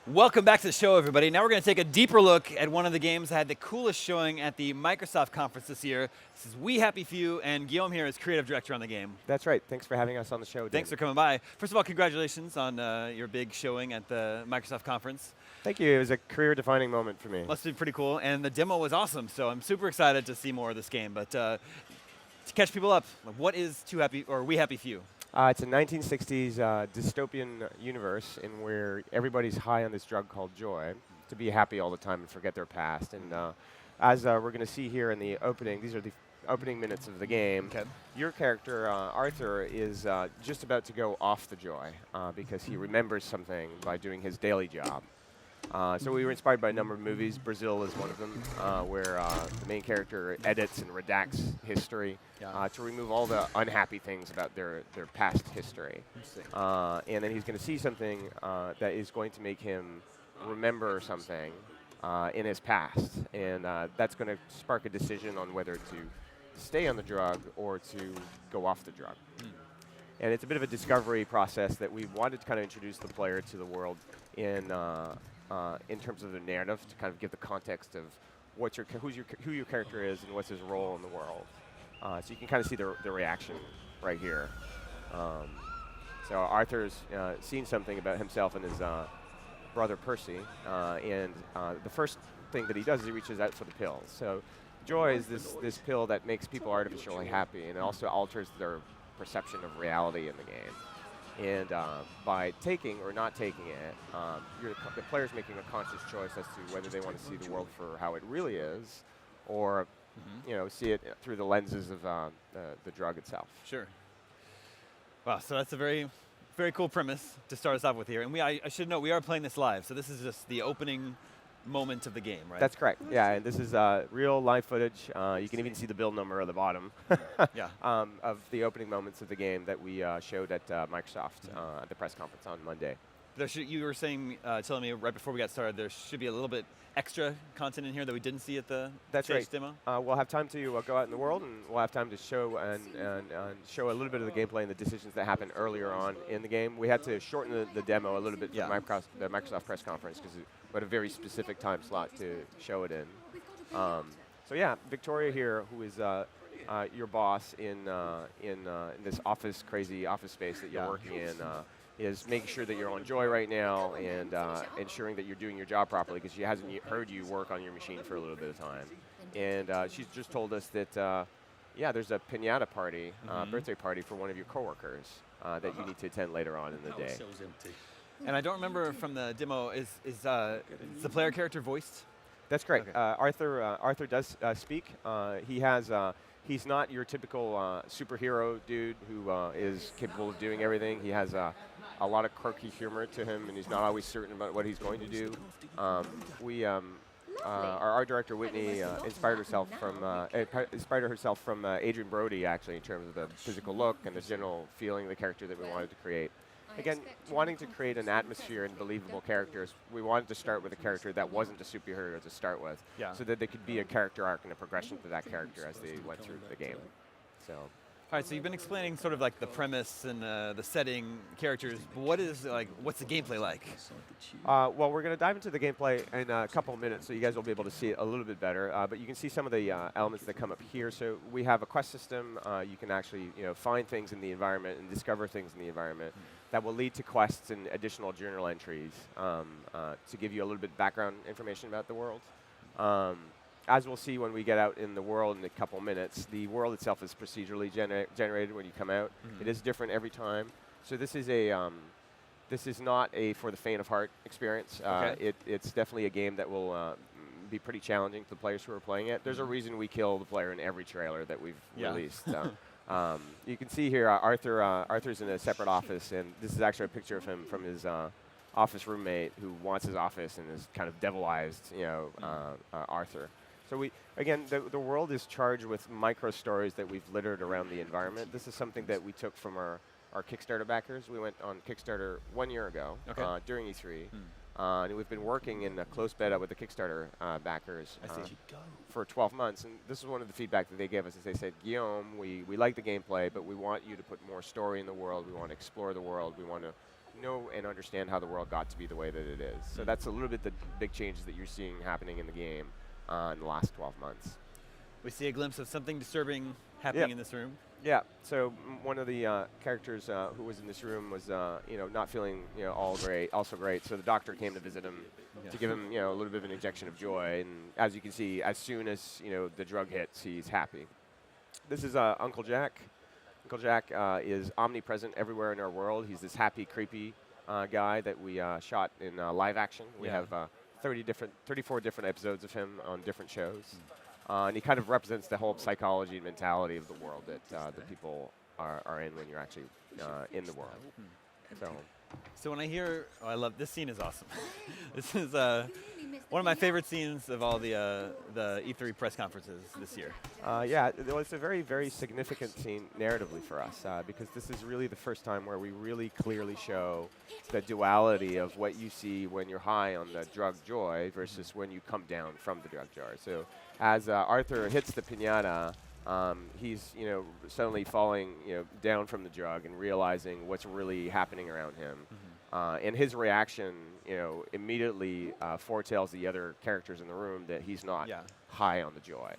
Welcome back to the show, everybody. Now we're going to take a deeper look at one of the games that had the coolest showing at the Microsoft conference this year. This is We Happy Few, and Guillaume here is creative director on the game. That's right. Thanks for having us on the show, Thanks for coming by. First of all, congratulations on your big showing at the Microsoft conference. Thank you. It was a career-defining moment for me. Must be pretty cool, and the demo was awesome, so I'm super excited to see more of this game. But to catch people up, what is We Happy Few? It's a 1960s dystopian universe in where everybody's high on this drug called joy to be happy all the time and forget their past. And as we're going to see here in the opening, these are the opening minutes of the game. Okay. Your character, Arthur, is just about to go off the joy because he remembers something by doing his daily job. So we were inspired by a number of movies. Brazil is one of them, where the main character edits and redacts history to remove all the unhappy things about their past history. And then he's going to see something that is going to make him remember something in his past. And that's going to spark a decision on whether to stay on the drug or to go off the drug. And it's a bit of a discovery process that we wanted to kind of introduce the player to the world in terms of the narrative, to kind of give the context of who your character is and what's his role in the world. So you can kind of see the reaction right here. So Arthur's seen something about himself and his brother Percy, and the first thing that he does is he reaches out for the pills. So joy is this pill that makes people artificially happy, and it also alters their perception of reality in the game. And by taking or not taking it, the player's making a conscious choice as to whether they want to see the world for how it really is, or see it through the lenses of the drug itself. Sure. Wow, so that's a very, very cool premise to start us off with here. And I should note, we are playing this live, so this is just the opening moment of the game, right? That's correct. Yeah, and this is real live footage. You can even see the build number at the bottom of the opening moments of the game that we showed at Microsoft at the press conference on Monday. You were telling me right before we got started, there should be a little bit extra content in here that we didn't see at the stage demo? We'll have time to go out in the world, and we'll have time to show and show a little bit of the gameplay and the decisions that happened earlier on in the game. We had to shorten the demo a little bit for the Microsoft press conference because we had a very specific time slot to show it in. So yeah, Victoria here, who is your boss in this crazy office space that you're working in, is making sure that you're on Joy right now and ensuring that you're doing your job properly because she hasn't heard you work on your machine for a little bit of time. And she's just told us that, there's a piñata party, birthday party for one of your coworkers that you need to attend later on in the day. And I don't remember from the demo, is the player character voiced? That's correct. Okay. Arthur does speak. He's not your typical superhero dude who is capable of doing everything. He has a lot of quirky humor to him, and he's not always certain about what he's going to do. Our art director Whitney inspired herself from Adrian Brody, actually, in terms of the physical look and the general feeling of the character that we wanted to create. Again, wanting to create an atmosphere and believable characters, we wanted to start with a character that wasn't a superhero to start with, so that there could be a character arc and a progression for that character as they went through the game. So. All right, so you've been explaining sort of like the premise and the setting, characters. But what's the gameplay like? Well, we're going to dive into the gameplay in a couple of minutes, so you guys will be able to see it a little bit better. But you can see some of the elements that come up here. So we have a quest system. You can actually find things in the environment and discover things in the environment that will lead to quests and additional journal entries to give you a little bit of background information about the world. As we'll see when we get out in the world in a couple minutes, the world itself is procedurally generated when you come out. It is different every time. So this is not a for the faint of heart experience. Okay. It's definitely a game that will be pretty challenging to the players who are playing it. There's a reason we kill the player in every trailer that we've released. You can see here Arthur's in a separate office, and this is actually a picture of him from his office roommate who wants his office and is kind of devilized, Arthur. So the world is charged with micro stories that we've littered around the environment. This is something that we took from our Kickstarter backers. We went on Kickstarter 1 year ago during E3. And we've been working in a close beta with the Kickstarter backers for 12 months. And this is one of the feedback that they gave us. Is they said, Guillaume, we like the gameplay, but we want you to put more story in the world. We want to explore the world. We want to know and understand how the world got to be the way that it is. So that's a little bit the big changes that you're seeing happening in the game in the last 12 months. We see a glimpse of something disturbing happening in this room. Yeah. So one of the characters who was in this room was, not feeling, also great. So the doctor came to visit him to give him, a little bit of an injection of joy. And as you can see, as soon as the drug hits, he's happy. This is Uncle Jack. Uncle Jack is omnipresent everywhere in our world. He's this happy, creepy guy that we shot in live action. We have 34 different episodes of him on different shows. And he kind of represents the whole psychology and mentality of the world that the people are in when you're actually in the world. So when I hear, I love, this scene is awesome. This is one of my favorite scenes of all the E3 press conferences this year. Well, it's a very, very significant scene narratively for us because this is really the first time where we really clearly show the duality of what you see when you're high on the drug joy versus when you come down from the drug jar. So as Arthur hits the piñata, he's suddenly falling down from the drug and realizing what's really happening around him. And his reaction, immediately foretells the other characters in the room that he's not high on the joy.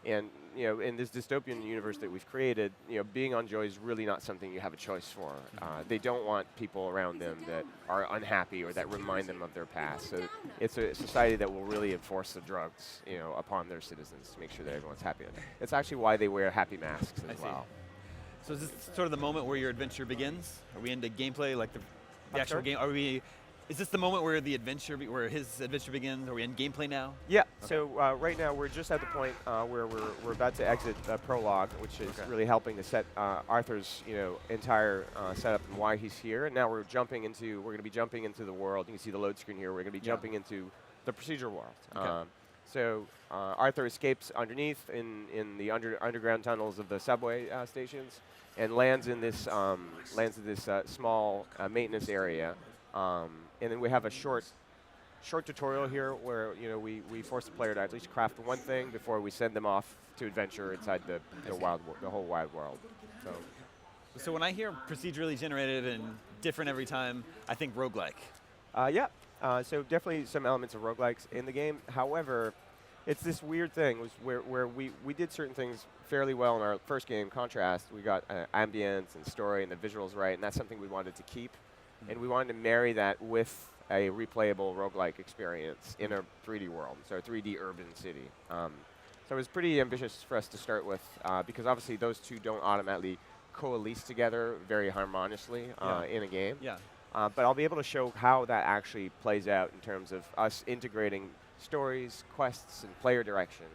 And in this dystopian universe that we've created, being on joy is really not something you have a choice for. They don't want people around them that are unhappy or that remind them of their past. So it's a society that will really enforce the drugs, upon their citizens to make sure that everyone's happy. It's actually why they wear happy masks as well. So is this sort of the moment where your adventure begins? Are we into gameplay, like the actual game? Is this the moment where where his adventure begins? Are we in gameplay now? Yeah. Okay. So right now we're just at the point where we're about to exit the prologue, which is really helping to set Arthur's entire setup and why he's here. And now we're going to be jumping into the world. You can see the load screen here. We're going to be jumping into the procedure world. So Arthur escapes underneath in the underground tunnels of the subway stations and lands in this small maintenance area. And then we have a short tutorial here where we force the player to at least craft one thing before we send them off to adventure inside the whole wide world. So when I hear procedurally generated and different every time, I think roguelike. So definitely some elements of roguelikes in the game. However, it's this weird thing where we did certain things fairly well in our first game, Contrast. We got ambience and story and the visuals right, and that's something we wanted to keep. And we wanted to marry that with a replayable roguelike experience in a 3D world, so a 3D urban city. So it was pretty ambitious for us to start with because obviously those two don't automatically coalesce together very harmoniously in a game. But I'll be able to show how that actually plays out in terms of us integrating stories, quests, and player directions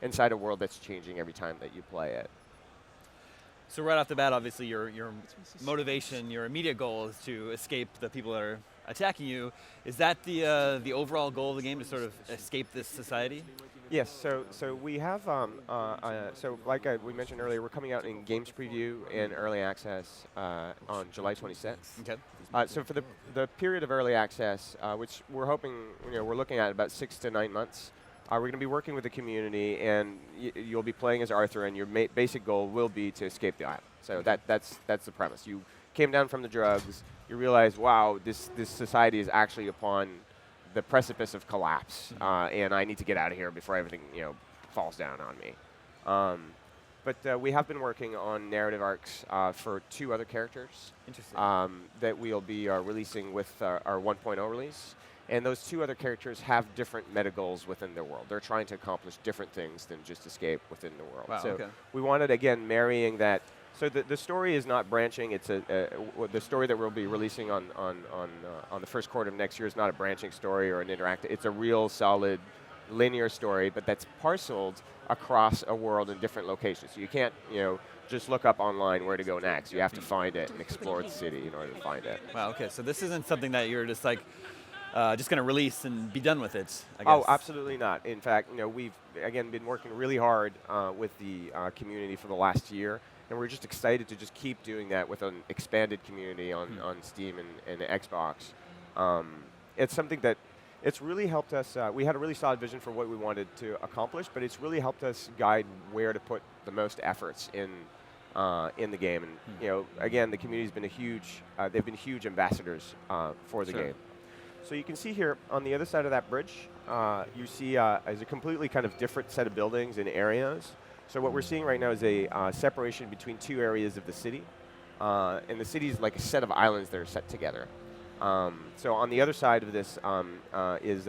inside a world that's changing every time that you play it. So right off the bat, obviously, your motivation, your immediate goal is to escape the people that are attacking you. Is that the overall goal of the game, to sort of escape this society? Yes. So we have we mentioned earlier, we're coming out in games preview and early access on July 26th. Okay. So for the period of early access, which we're hoping, we're looking at about 6 to 9 months. We're going to be working with the community, and you'll be playing as Arthur, and your basic goal will be to escape the island. So that's the premise. You came down from the drugs. You realize, wow, this society is actually upon the precipice of collapse, and I need to get out of here before everything falls down on me. But we have been working on narrative arcs for 2 other characters. Interesting. That we'll be releasing with our 1.0 release. And those 2 other characters have different meta goals within their world. They're trying to accomplish different things than just escape within the world. Wow, so we wanted, again, marrying that. So the story is not branching. It's the story that we'll be releasing on the first quarter of next year is not a branching story or an interactive. It's a real solid linear story, but that's parceled across a world in different locations. So you can't, just look up online where to go next. You have to find it and explore the city in order to find it. Wow. Okay. So this isn't something that you're just like. Just going to release and be done with it, I guess. Oh, absolutely not. In fact, we've, again, been working really hard with the community for the last year, and we're just excited to just keep doing that with an expanded community on Steam and Xbox. It's something that it's really helped us. We had a really solid vision for what we wanted to accomplish, but it's really helped us guide where to put the most efforts in in the game. And again, the community's been they've been huge ambassadors for the game. So you can see here on the other side of that bridge, you see is a completely kind of different set of buildings and areas. So what we're seeing right now is a separation between two areas of the city. And the city is like a set of islands that are set together. So on the other side of this is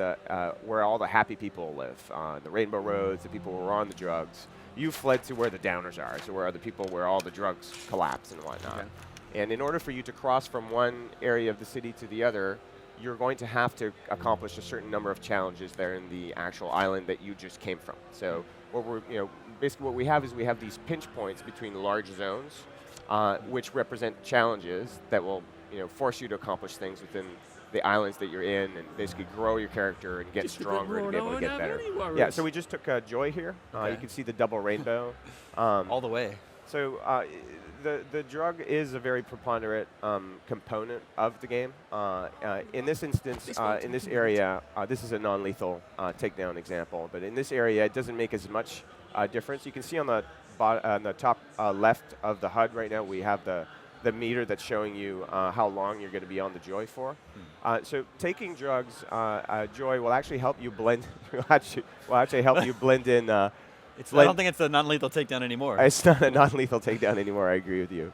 where all the happy people live, the Rainbow Roads, the people who are on the drugs. You fled to where the downers are, so where are the people where all the drugs collapse and whatnot. Okay. And in order for you to cross from one area of the city to the other, you're going to have to accomplish a certain number of challenges there in the actual island that you just came from. So what we're, basically what we have is we have these pinch points between large zones, which represent challenges that will force you to accomplish things within the islands that you're in and basically grow your character and get stronger and be able to get better. Yeah, so we just took Joy here. Okay. You can see the double rainbow. All the way. So the drug is a very preponderant component of the game. In this instance, in this area, this is a non-lethal takedown example, but in this area, it doesn't make as much difference. You can see on the top left of the HUD right now, we have the meter that's showing you how long you're going to be on the Joy for. So taking drugs, Joy will actually help you blend. will actually help you blend in. I don't think it's a non-lethal takedown anymore. It's not a non-lethal takedown anymore. I agree with you.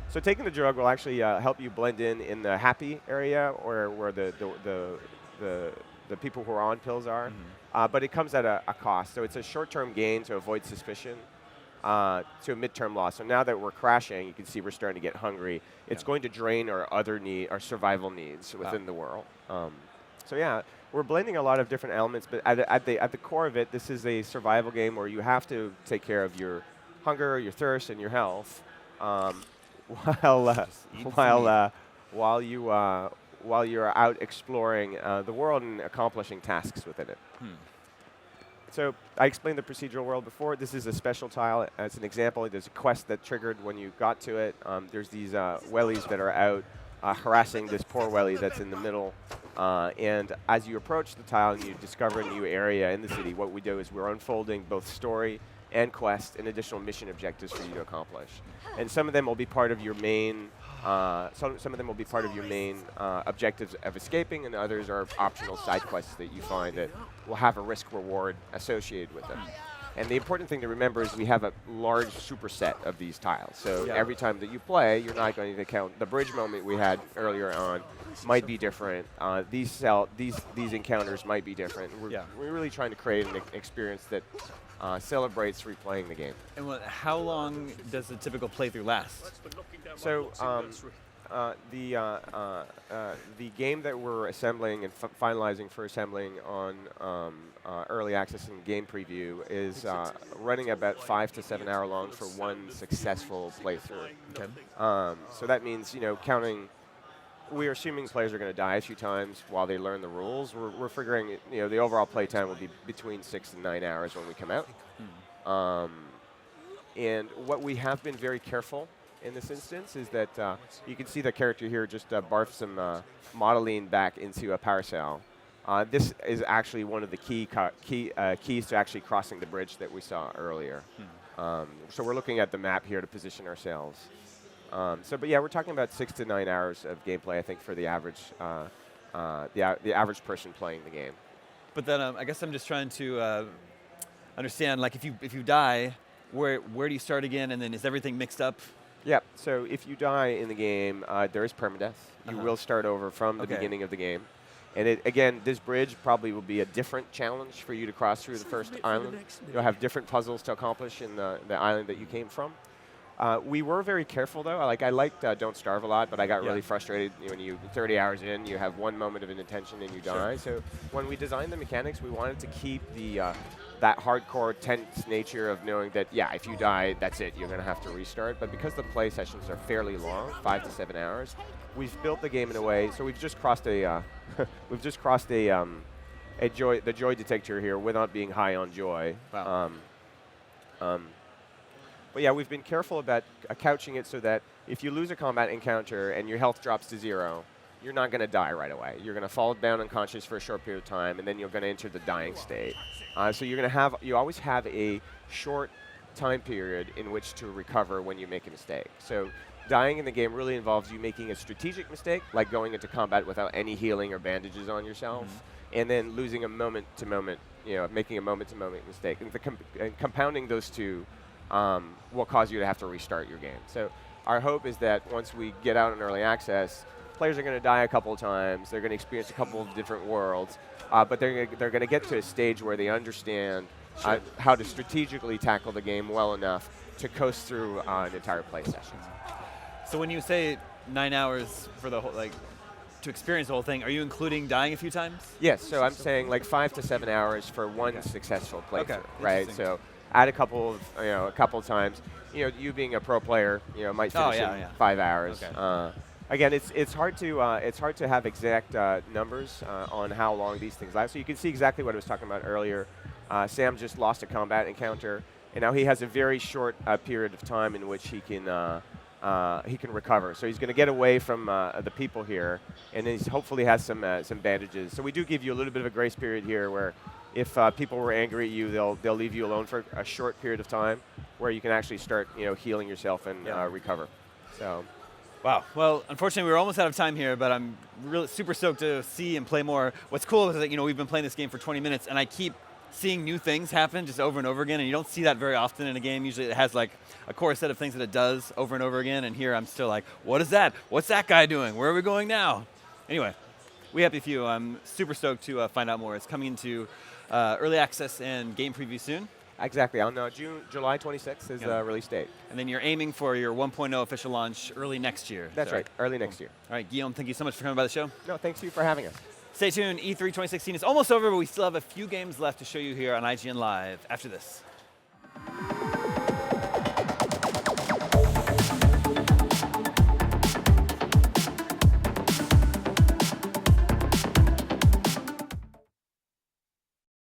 So taking the drug will actually help you blend in the happy area, or where the people who are on pills are. But it comes at a cost. So it's a short-term gain to avoid suspicion. To a midterm loss. So now that we're crashing, you can see we're starting to get hungry. It's going to drain our survival needs within the world. So yeah, we're blending a lot of different elements, but at the core of it, this is a survival game where you have to take care of your hunger, your thirst, and your health, while you're out exploring the world and accomplishing tasks within it. So I explained the procedural world before. This is a special tile. As an example, there's a quest that triggered when you got to it. There's these wellies that are out harassing this poor wellie that's in the middle. And as you approach the tile and you discover a new area in the city, what we do is we're unfolding both story and quest and additional mission objectives for you to accomplish. And some of them will be part of your main some of them will be part of your main objectives of escaping, and others are optional side quests that you find that will have a risk-reward associated with them. And the important thing to remember is we have a large superset of these tiles. So every time that you play, you're not going to count. The bridge moment we had earlier on might be different. These encounters might be different. We're really trying to create an experience that celebrates replaying the game. And how long does the typical playthrough last? So the game that we're assembling and finalizing for assembling on early access and game preview is running about 5 to 7 hour long for one successful playthrough. Okay. So that means counting. We're assuming players are going to die a few times while they learn the rules. We're figuring the overall play time will be between 6 and 9 hours when we come out. And what we have been very careful in this instance is that you can see the character here just barf some modeling back into a power cell. This is actually one of the keys to actually crossing the bridge that we saw earlier. So we're looking at the map here to position ourselves. But yeah, we're talking about 6 to 9 hours of gameplay, I think, for the average person playing the game. But then I guess I'm just trying to understand, like, if you die, where do you start again, and then is everything mixed up? Yeah. So if you die in the game, there is permadeath. You will start over from the beginning of the game. And again, this bridge probably will be a different challenge for you to cross through the first island. You'll have different puzzles to accomplish in the island that you came from. We were very careful, though. I liked Don't Starve a lot, but I got really frustrated when 30 hours in, you have one moment of inattention and you die. So when we designed the mechanics, we wanted to keep that hardcore, tense nature of knowing that, if you die, that's it. You're going to have to restart. But because the play sessions are fairly long, 5 to 7 hours, we've built the game in a way. So we've just crossed the joy detector here without being high on joy. Wow. But yeah, we've been careful about couching it so that if you lose a combat encounter and your health drops to 0, you're not going to die right away. You're going to fall down unconscious for a short period of time, and then you're going to enter the dying state. So you always have a short time period in which to recover when you make a mistake. So dying in the game really involves you making a strategic mistake, like going into combat without any healing or bandages on yourself, and then losing a moment-to-moment, making a moment-to-moment mistake. And compounding those two will cause you to have to restart your game. So our hope is that once we get out in early access, players are going to die a couple of times, they're going to experience a couple of different worlds, but they're going to get to a stage where they understand how to strategically tackle the game well enough to coast through an entire play session. So when you say 9 hours for the whole, to experience the whole thing, are you including dying a few times? Yes, so I'm saying like 5 to 7 hours for one successful playthrough, Okay, right? So add a couple of times. You being a pro player, might finish in 5 hours. Okay. Again, it's hard to have exact numbers on how long these things last. So you can see exactly what I was talking about earlier. Sam just lost a combat encounter, and now he has a very short period of time in which he can recover. So he's going to get away from the people here, and he hopefully has some bandages. So we do give you a little bit of a grace period here, where if people were angry at you, they'll leave you alone for a short period of time, where you can actually start healing yourself and recover. So. Wow. Well, unfortunately, we're almost out of time here, but I'm really super stoked to see and play more. What's cool is that we've been playing this game for 20 minutes, and I keep seeing new things happen just over and over again, and you don't see that very often in a game. Usually it has like a core set of things that it does over and over again, and here I'm still like, what is that? What's that guy doing? Where are we going now? Anyway, we happy for you. I'm super stoked to find out more. It's coming into early access and game preview soon. Exactly. On July 26th is the release date. And then you're aiming for your 1.0 official launch early next year. That's right. Early next year. All right, Guillaume, thank you so much for coming by the show. No, thanks to you for having us. Stay tuned. E3 2016 is almost over, but we still have a few games left to show you here on IGN Live after this.